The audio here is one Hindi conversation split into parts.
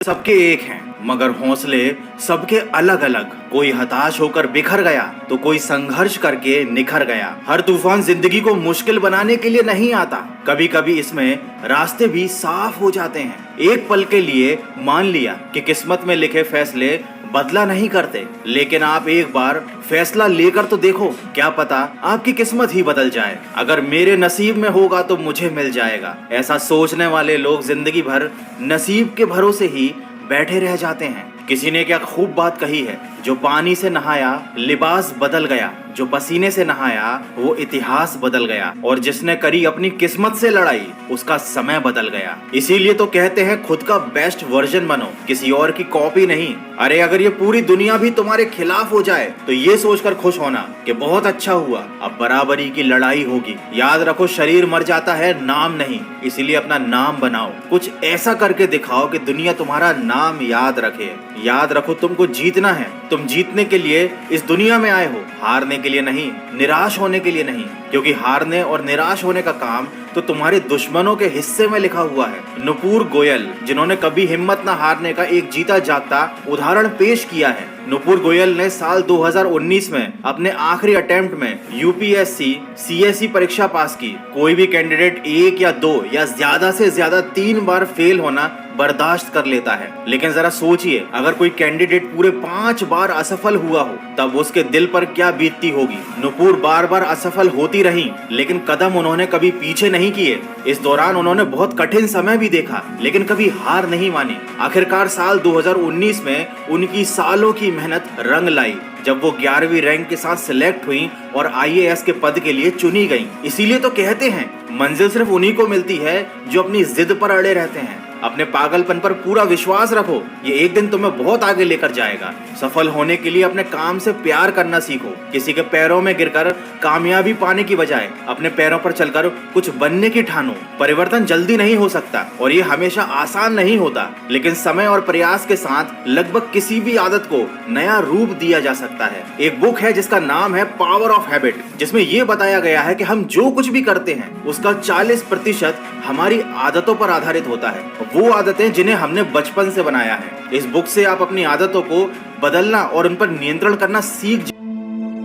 सबके एक हैं मगर हौसले सबके अलग अलग। कोई हताश होकर बिखर गया तो कोई संघर्ष करके निखर गया। हर तूफान जिंदगी को मुश्किल बनाने के लिए नहीं आता, कभी कभी इसमें रास्ते भी साफ हो जाते हैं। एक पल के लिए मान लिया कि किस्मत में लिखे फैसले बदला नहीं करते, लेकिन आप एक बार फैसला लेकर तो देखो, क्या पता आपकी किस्मत ही बदल जाए। अगर मेरे नसीब में होगा तो मुझे मिल जाएगा, ऐसा सोचने वाले लोग जिंदगी भर नसीब के भरोसे ही बैठे रह जाते हैं। किसी ने क्या खूब बात कही है, जो पानी से नहाया लिबास बदल गया, जो पसीने से नहाया वो इतिहास बदल गया, और जिसने करी अपनी किस्मत से लड़ाई उसका समय बदल गया। इसीलिए तो कहते हैं खुद का बेस्ट वर्जन बनो, किसी और की कॉपी नहीं। अरे अगर ये पूरी दुनिया भी तुम्हारे खिलाफ हो जाए तो ये सोचकर खुश होना कि बहुत अच्छा हुआ, अब बराबरी की लड़ाई होगी। याद रखो, शरीर मर जाता है, नाम नहीं। इसीलिए अपना नाम बनाओ, कुछ ऐसा करके दिखाओ कि दुनिया तुम्हारा नाम याद रखे। याद रखो, तुमको जीतना है। तुम जीतने के लिए इस दुनिया में आए हो, हारने के लिए नहीं, निराश होने के लिए नहीं। क्योंकि हारने और निराश होने का काम तो तुम्हारे दुश्मनों के हिस्से में लिखा हुआ है। नुपुर गोयल, जिन्होंने कभी हिम्मत न हारने का एक जीता जागता उदाहरण पेश किया है। नुपुर गोयल ने साल 2019 में अपने आखिरी अटेम्प्ट में यूपीएससी सीएससी परीक्षा पास की। कोई भी कैंडिडेट एक या दो या ज्यादा से ज्यादा 3 बार फेल होना बर्दाश्त कर लेता है, लेकिन जरा सोचिए, अगर कोई कैंडिडेट पूरे 5 बार असफल हुआ हो तब उसके दिल पर क्या बीतती होगी। नुपुर बार बार असफल होती रही, लेकिन कदम उन्होंने कभी पीछे नहीं किए। इस दौरान उन्होंने बहुत कठिन समय भी देखा, लेकिन कभी हार नहीं मानी। आखिरकार साल 2019 में उनकी सालों की मेहनत रंग लाई, जब वो 11वीं रैंक के साथ सिलेक्ट हुई और आईएएस के पद के लिए चुनी गई। इसीलिए तो कहते हैं मंजिल सिर्फ उन्हीं को मिलती है जो अपनी जिद पर अड़े रहते हैं। अपने पागलपन पर पूरा विश्वास रखो, ये एक दिन तुम्हें बहुत आगे लेकर जाएगा। सफल होने के लिए अपने काम से प्यार करना सीखो। किसी के पैरों में गिरकर कामयाबी पाने की बजाय अपने पैरों पर चलकर कुछ बनने की ठानो। परिवर्तन जल्दी नहीं हो सकता और ये हमेशा आसान नहीं होता, लेकिन समय और प्रयास के साथ लगभग किसी भी आदत को नया रूप दिया जा सकता है। एक बुक है जिसका नाम है पावर ऑफ हैबिट, जिसमें यह बताया गया है कि हम जो कुछ भी करते हैं उसका 40% हमारी आदतों पर आधारित होता है, वो आदतें जिन्हें हमने बचपन से बनाया है। इस बुक से आप अपनी आदतों को बदलना और उन पर नियंत्रण करना सीख।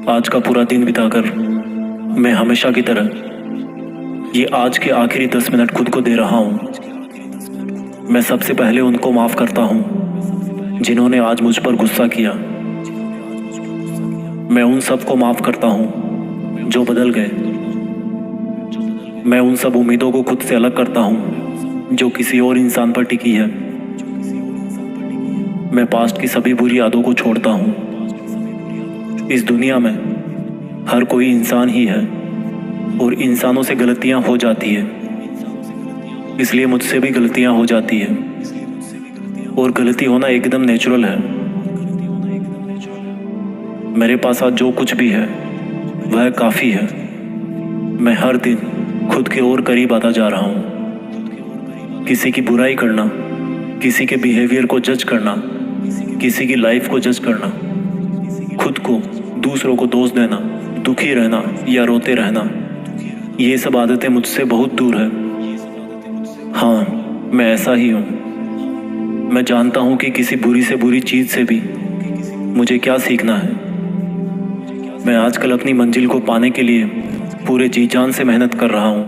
आज का पूरा दिन बिताकर मैं हमेशा की तरह ये आज के आखिरी 10 मिनट खुद को दे रहा हूँ। मैं सबसे पहले उनको माफ करता हूँ जिन्होंने आज मुझ पर गुस्सा किया। मैं उन सबको माफ करता हूँ जो बदल गए। मैं उन सब उम्मीदों को खुद से अलग करता हूँ जो किसी और इंसान पर टिकी है। मैं पास्ट की सभी बुरी यादों को छोड़ता हूँ। इस दुनिया में हर कोई इंसान ही है और इंसानों से गलतियां हो जाती है, इसलिए मुझसे भी गलतियां हो जाती है और गलती होना एकदम नेचुरल है। मेरे पास आज जो कुछ भी है वह काफ़ी है। मैं हर दिन खुद के और करीब आता जा रहा हूँ। किसी की बुराई करना, किसी के बिहेवियर को जज करना, किसी की लाइफ को जज करना, खुद को दूसरों को दोष देना, दुखी रहना या रोते रहना, ये सब आदतें मुझसे बहुत दूर है। हाँ, मैं ऐसा ही हूँ। मैं जानता हूँ कि किसी बुरी से बुरी चीज़ से भी मुझे क्या सीखना है। मैं आजकल अपनी मंजिल को पाने के लिए पूरे जी जान से मेहनत कर रहा हूँ।